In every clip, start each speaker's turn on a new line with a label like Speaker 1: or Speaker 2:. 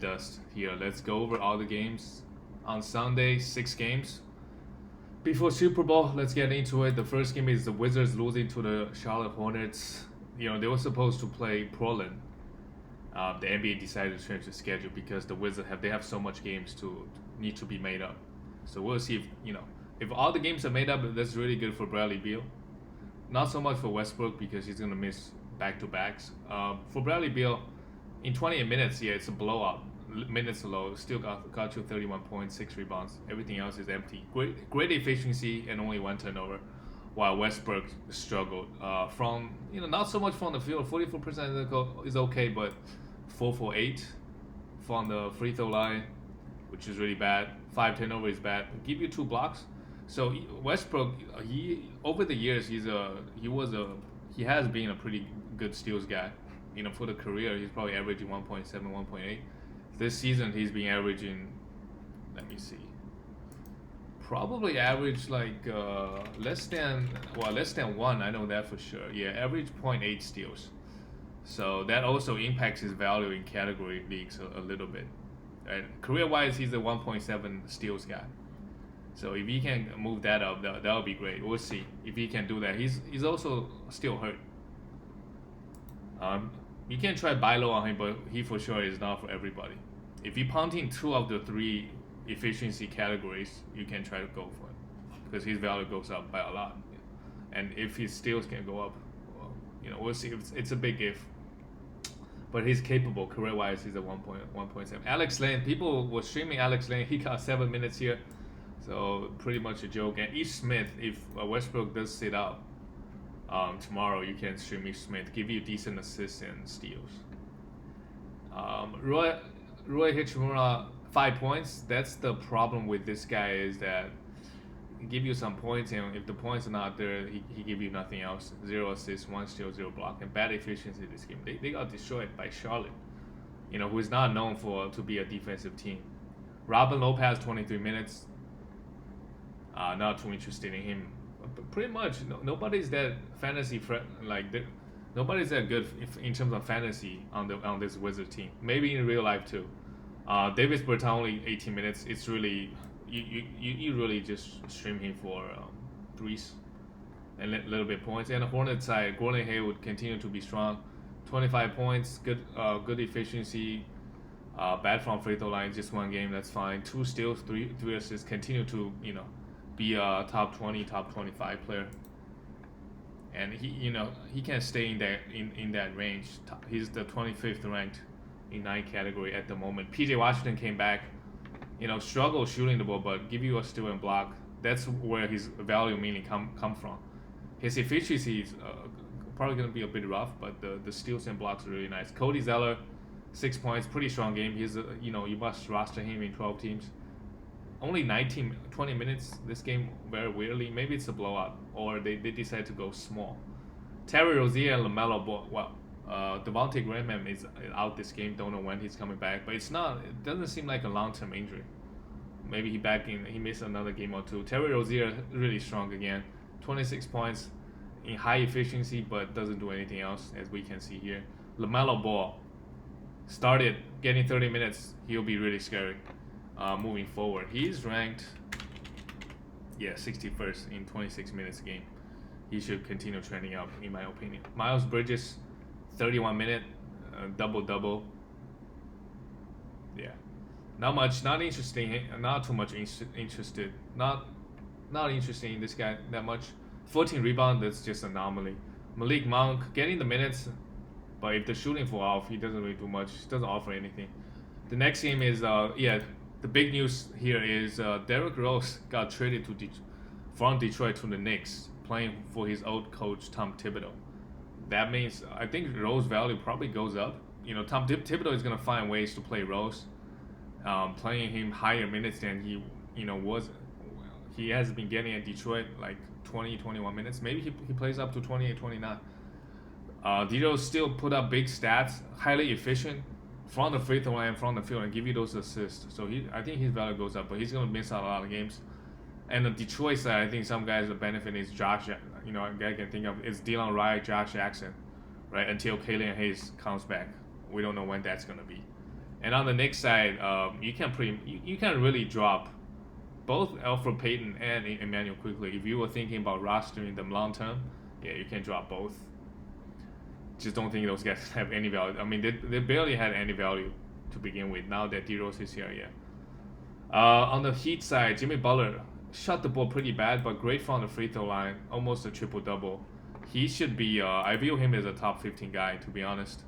Speaker 1: Dust here. Let's go over all the games on Sunday. 6 games before Super Bowl. Let's get into it. The first game is the Wizards losing to the Charlotte Hornets. They were supposed to play Portland. The NBA decided to change the schedule because the Wizards have so much games to need to be made up. So we'll see if all the games are made up. That's really good for Bradley Beal. Not so much for Westbrook because he's gonna miss back-to-backs. For Bradley Beal, in 28 minutes, yeah, it's a blowout. Minutes low, still got you 31 points, 6 rebounds. Everything else is empty. Great efficiency and only 1 turnover, while Westbrook struggled. From not so much from the field. 44% is okay, but 4 for 8 from the free throw line, which is really bad. 5 turnover is bad. Give you 2 blocks. So Westbrook, he over the years he has been a pretty good steals guy. For the career, he's probably averaging 1.7, 1.8. This season, he's been averaging, let me see, probably average like less than 1. I know that for sure. Yeah, average 0.8 steals. So that also impacts his value in category leagues a little bit. And career-wise, he's a 1.7 steals guy. So if he can move that up, that would be great. We'll see if he can do that. He's also still hurt. You can try buy low on him, but he for sure is not for everybody. If you're punting 2 of the 3 efficiency categories, you can try to go for it because his value goes up by a lot. And if his steals can go up, well, we'll see. It's a big if. But he's capable career-wise. He's a 1.7. Alex Len, people were streaming Alex Len. He got 7 minutes here, so pretty much a joke. And Ish Smith, if Westbrook does sit out tomorrow, you can stream Ish Smith, give you decent assists and steals. Roy Hachimura, 5 points. That's the problem with this guy, is that he give you some points, and if the points are not there, he give you nothing else. 0 assists, 1 steal, 0 block, and bad efficiency this game. They got destroyed by Charlotte, who is not known to be a defensive team. Robin Lopez, 23 minutes. Not too interested in him. But pretty much nobody's that fantasy nobody's that good in terms of fantasy on this Wizard team. Maybe in real life too. Davis Bertans only 18 minutes. It's really you really just stream him for threes and little bit points. And the Hornets side, Gordon Hayward continue to be strong. 25 points, good efficiency. Bad from free throw line, just 1 game, that's fine. 2 steals, 3 assists. Continue to be a top 20, top 25 player. And he can stay in that range. He's the 25th ranked in 9 category at the moment. PJ Washington came back, struggled shooting the ball, but give you a steal and block. That's where his value mainly come from. His efficiency is probably going to be a bit rough, but the steals and blocks are really nice. Cody Zeller, 6 points, pretty strong game. He's you must roster him in 12 teams. Only 20 minutes this game, very weirdly. Maybe it's a blowout, or they decide to go small. Terry Rozier and LaMelo Ball. Devontae Graham is out this game. Don't know when he's coming back, but it doesn't seem like a long-term injury. Maybe he missed another game or 2. Terry Rozier really strong again. 26 points in high efficiency, but doesn't do anything else, as we can see here. LaMelo Ball started getting 30 minutes. He'll be really scary. Moving forward, he's ranked 61st in 26 minutes a game. He should continue trending up, in my opinion. Miles Bridges, 31 minute, double. Yeah, not interesting. Not too much interested. Not interesting in this guy that much. 14 rebound, that's just anomaly. Malik Monk getting the minutes, but if the shooting fall off, he doesn't really do much. He doesn't offer anything. The next game is the big news here is Derrick Rose got traded from Detroit to the Knicks, playing for his old coach Tom Thibodeau. That means I think Rose value probably goes up. Tom Thibodeau is gonna find ways to play Rose, playing him higher minutes than he was. He has been getting at Detroit like 20, 21 minutes. Maybe he plays up to 28, 29. Thibodeau still put up big stats, highly efficient from the free throw line, from the field, and give you those assists. So I think his value goes up, but he's gonna miss out a lot of games. And the Detroit side, I think some guys are benefiting is Josh. A guy I can think of is Dylan Wright, Josh Jackson, right? Until Killian Hayes comes back, we don't know when that's gonna be. And on the Knicks side, you can really drop both Alfred Payton and Emmanuel Quickly. If you were thinking about rostering them long term, yeah, you can drop both. Just don't think those guys have any value. I mean, they barely had any value to begin with. Now that D-Rose is here, yeah. On the Heat side, Jimmy Butler shot the ball pretty bad, but great from the free throw line, almost a triple double. He should be. I view him as a top 15 guy, to be honest.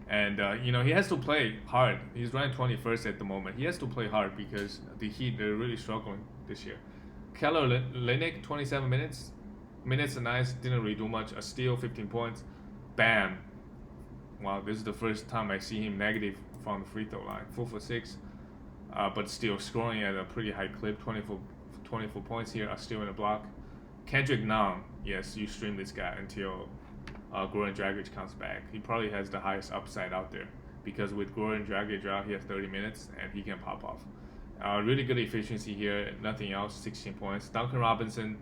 Speaker 1: And he has to play hard. He's ranked 21st at the moment. He has to play hard because the Heat, they're really struggling this year. Keller Olynyk, 27 minutes. Minutes are nice. Didn't really do much. A steal, 15 points. Bam. Wow, this is the first time I see him negative from the free throw line. 4 for 6. But still scoring at a pretty high clip. 24 points here. A steal and a block. Kendrick Nunn. Yes, you stream this guy until Goran Dragic comes back. He probably has the highest upside out there because with Goran Dragic out, he has 30 minutes and he can pop off. Really good efficiency here. Nothing else. 16 points. Duncan Robinson,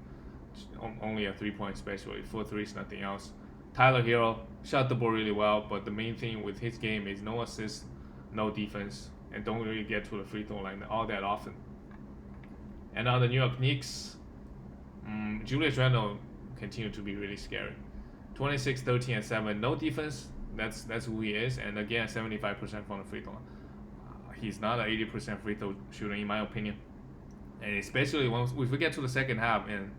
Speaker 1: only a 3-point specialist. 4 threes, nothing else. Tyler Hero shot the ball really well, but the main thing with his game is no assists, no defense, and don't really get to the free throw line all that often. And on the New York Knicks, Julius Randle continued to be really scary. 26, 13, and 7. No defense. That's who he is. And again, 75% from the free throw. He's not an 80% free throw shooter, in my opinion. And especially if we get to the second half and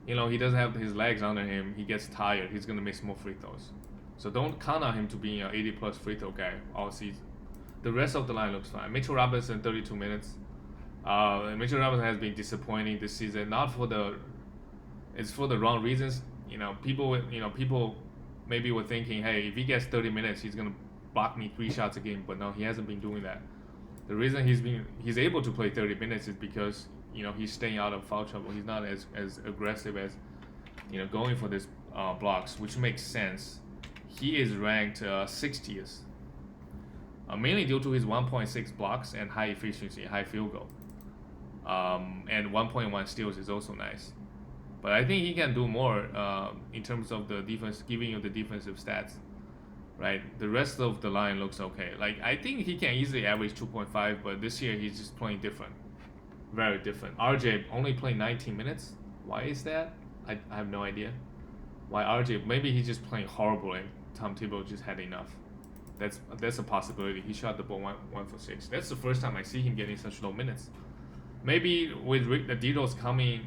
Speaker 1: he doesn't have his legs under him, he gets tired. He's gonna miss more free throws. So don't count on him to be an 80+ free throw guy all season. The rest of the line looks fine. Mitchell Robinson, 32 minutes. Mitchell Robinson has been disappointing this season. It's for the wrong reasons. People maybe were thinking, hey, if he gets 30 minutes, he's gonna block me 3 shots a game. But no, he hasn't been doing that. The reason he's able to play 30 minutes is because he's staying out of foul trouble. He's not as aggressive as going for this blocks, which makes sense. He is ranked 60th, mainly due to his 1.6 blocks and high efficiency, high field goal, and 1.1 steals is also nice. But I think he can do more in terms of the defense, giving you the defensive stats, right? The rest of the line looks okay. Like, I think he can easily average 2.5, but this year he's just playing different, very different. RJ only played 19 minutes. Why is that? I have no idea. Why RJ? Maybe he's just playing horrible and Tom Thibodeau just had enough. That's a possibility. He shot the ball 1 for 6. That's the first time I see him getting such low minutes. Maybe with Rick Naditos coming,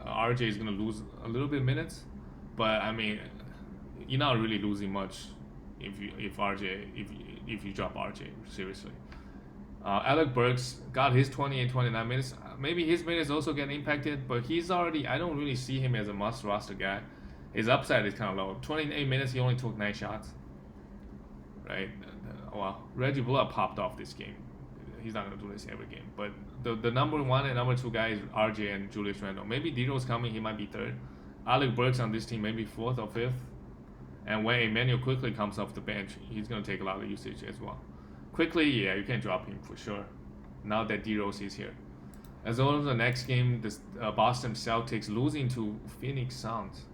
Speaker 1: RJ is gonna lose a little bit of minutes, but I mean, you're not really losing much if you drop RJ seriously. Alec Burks got his 20 and 29 minutes. Maybe his minutes also get impacted, but I don't really see him as a must roster guy. His upside is kind of low. 28 minutes, he only took 9 shots. Right? Well, Reggie Bullock popped off this game. He's not gonna do this every game, but the number 1 and number 2 guys, RJ and Julius Randle. Maybe D'Lo's coming, he might be 3rd. Alec Burks on this team maybe 4th or 5th. And when Emmanuel Quickly comes off the bench, he's gonna take a lot of usage as well. Quickly, yeah, you can drop him for sure. Now that D-Rose is here. As well as the next game, the Boston Celtics losing to Phoenix Suns.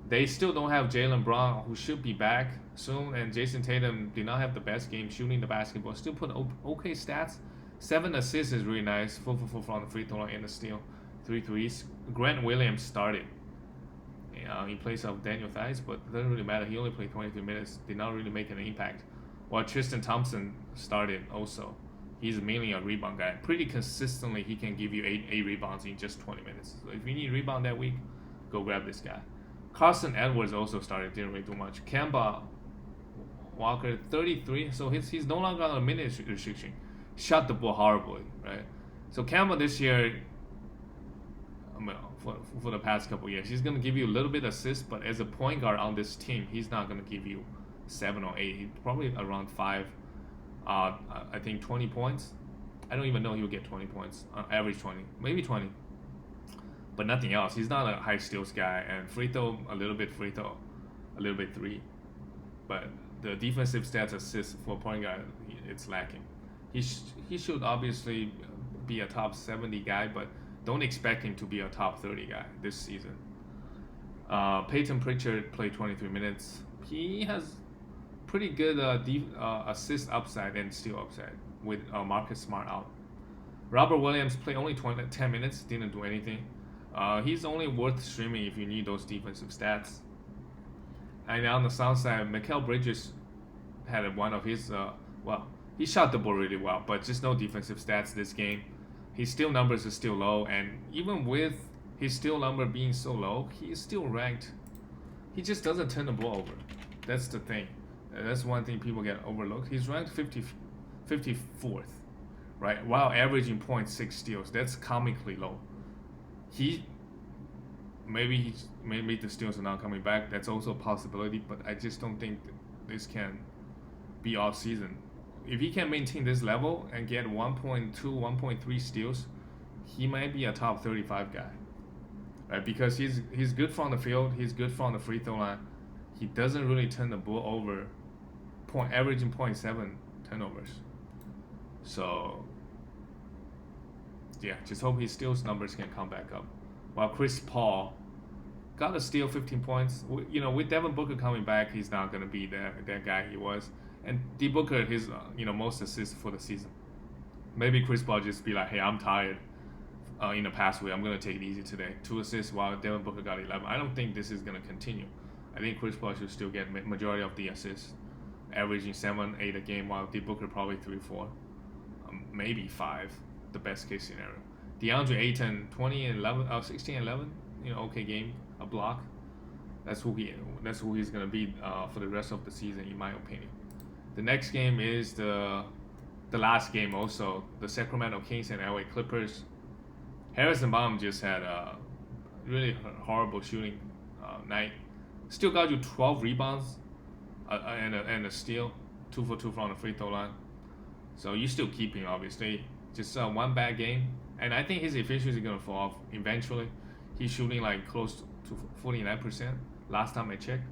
Speaker 1: They still don't have Jaylen Brown, who should be back soon, and Jason Tatum did not have the best game shooting the basketball. Still put okay stats. 7 assists is really nice. 4 for 4 from the free throw line and a steal. 3 threes. Grant Williams started in place of Daniel Theis, but it doesn't really matter. He only played 23 minutes. Did not really make an impact. While Tristan Thompson started also. He's mainly a rebound guy. Pretty consistently, he can give you 8 rebounds in just 20 minutes. So if you need rebound that week, go grab this guy. Carson Edwards also started, didn't really do much. Kemba Walker, 33, so he's no longer on a minute restriction. Shot the ball horribly, right? So Kemba this year, for the past couple years, he's gonna give you a little bit of assist, but as a point guard on this team, he's not gonna give you 7 or 8. He's probably around 5. I think 20 points. I don't even know he'll get 20 points. Average 20, maybe 20. But nothing else. He's not a high steals guy, and free throw, a little bit 3. But the defensive stats, assists for point guard, it's lacking. He should obviously be a top 70 guy, but don't expect him to be a top 30 guy this season. Peyton Pritchard played 23 minutes. He has pretty good assist upside and steal upside with Marcus Smart out. Robert Williams played only 10 minutes, didn't do anything. He's only worth streaming if you need those defensive stats. And on the Suns side, Mikal Bridges had one of his, he shot the ball really well, but just no defensive stats this game. His steal numbers are still low, and even with his steal number being so low, he is still ranked. He just doesn't turn the ball over. That's the thing. That's one thing people get overlooked. He's ranked 54th, right? While averaging 0.6 steals. That's comically low. Maybe the steals are not coming back. That's also a possibility, but I just don't think this can be off season. If he can maintain this level and get 1.2, 1.3 steals, he might be a top 35 guy, right? Because he's good from the field, he's good from the free throw line. He doesn't really turn the ball over, averaging 0.7 turnovers. So yeah, just hope his steals numbers can come back up. While Chris Paul got a steal, 15 points. With Devin Booker coming back, he's not gonna be that guy he was. And D Booker, his most assists for the season. Maybe Chris Paul just be like, hey, I'm tired. In the past week, I'm gonna take it easy today. 2 assists while Devin Booker got 11. I don't think this is gonna continue. I think Chris Paul should still get majority of the assists, averaging 7, 8 a game, while D Booker probably 3, 4, maybe 5. The best case scenario. DeAndre Ayton, 20 and 11, 16 and 11. Okay game, a block. That's who he's gonna be for the rest of the season, in my opinion. The next game is the last game also, the Sacramento Kings and LA Clippers. Harrison Baum just had a really horrible shooting night. Still got you 12 rebounds and a steal, 2 for 2 from the free throw line. So you still keep him, obviously. Just one bad game, and I think his efficiency is gonna fall off eventually. He's shooting like close to 49% last time I checked.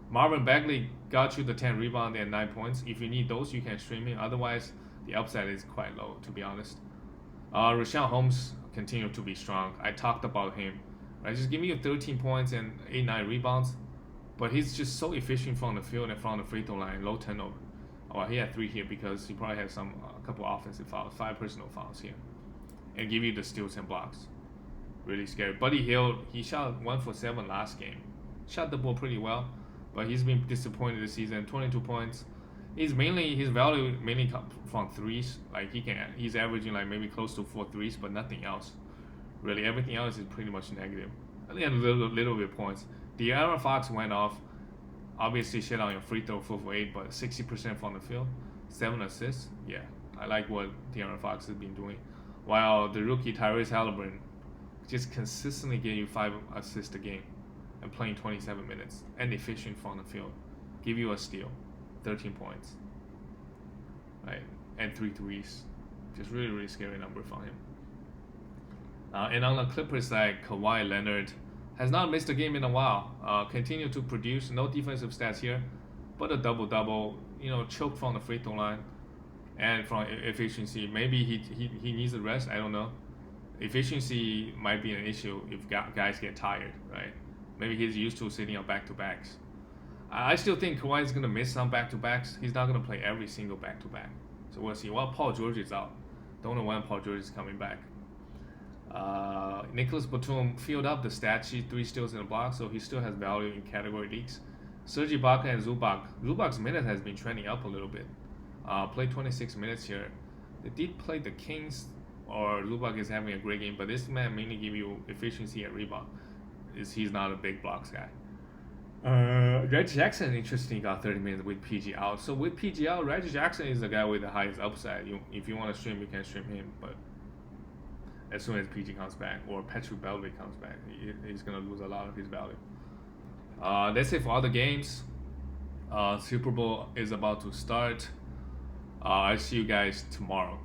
Speaker 1: Marvin Bagley got you the 10 rebound and 9 points. If you need those, you can stream him. Otherwise, the upside is quite low, to be honest. Richaun Holmes continued to be strong. I talked about him. Right, just give me 13 points and 8, 9 rebounds, but he's just so efficient from the field and from the free throw line, low turnover. Well, he had 3 here because he probably had a couple offensive fouls, 5 personal fouls here, and give you the steals and blocks. Really scary. Buddy Hield, he shot 1 for 7 last game. Shot the ball pretty well, but he's been disappointed this season. 22 points. His value mainly comes from threes. Like he's averaging like maybe close to 4 threes, but nothing else. Really, everything else is pretty much negative. I think a little bit points. De'Aaron Fox went off. Obviously, shit on your free throw, 4 for 8, but 60% from the field, 7 assists. Yeah, I like what De'Aaron Fox has been doing. While the rookie Tyrese Halliburton just consistently getting you 5 assists a game and playing 27 minutes and efficient from the field, give you a steal, 13 points, right, and 3 threes. Just really, really scary number from him. And on the Clippers side, Kawhi Leonard has not missed a game in a while. Continue to produce, no defensive stats here, but a double-double. Choke from the free throw line, and from efficiency. Maybe he needs a rest. I don't know. Efficiency might be an issue if guys get tired, right? Maybe he's used to sitting on back-to-backs. I still think Kawhi is gonna miss some back-to-backs. He's not gonna play every single back-to-back. So we'll see. While Paul George is out, don't know when Paul George is coming back. Nicholas Batum filled up the stat sheet, 3 steals and a block, so he still has value in category leagues. Serge Ibaka and Zubac. Zubac's minute has been trending up a little bit. Played 26 minutes here. They did play the Kings, or Zubac is having a great game, but this man mainly give you efficiency at rebound. He's not a big blocks guy. Reggie Jackson, interesting, got 30 minutes with PG out. So with PG out, Reggie Jackson is the guy with the highest upside. If you want to stream, you can stream him, but as soon as PG comes back or Patrick Beverley comes back, he's gonna lose a lot of his value. That's it for all the games. Super Bowl is about to start. I'll see you guys tomorrow.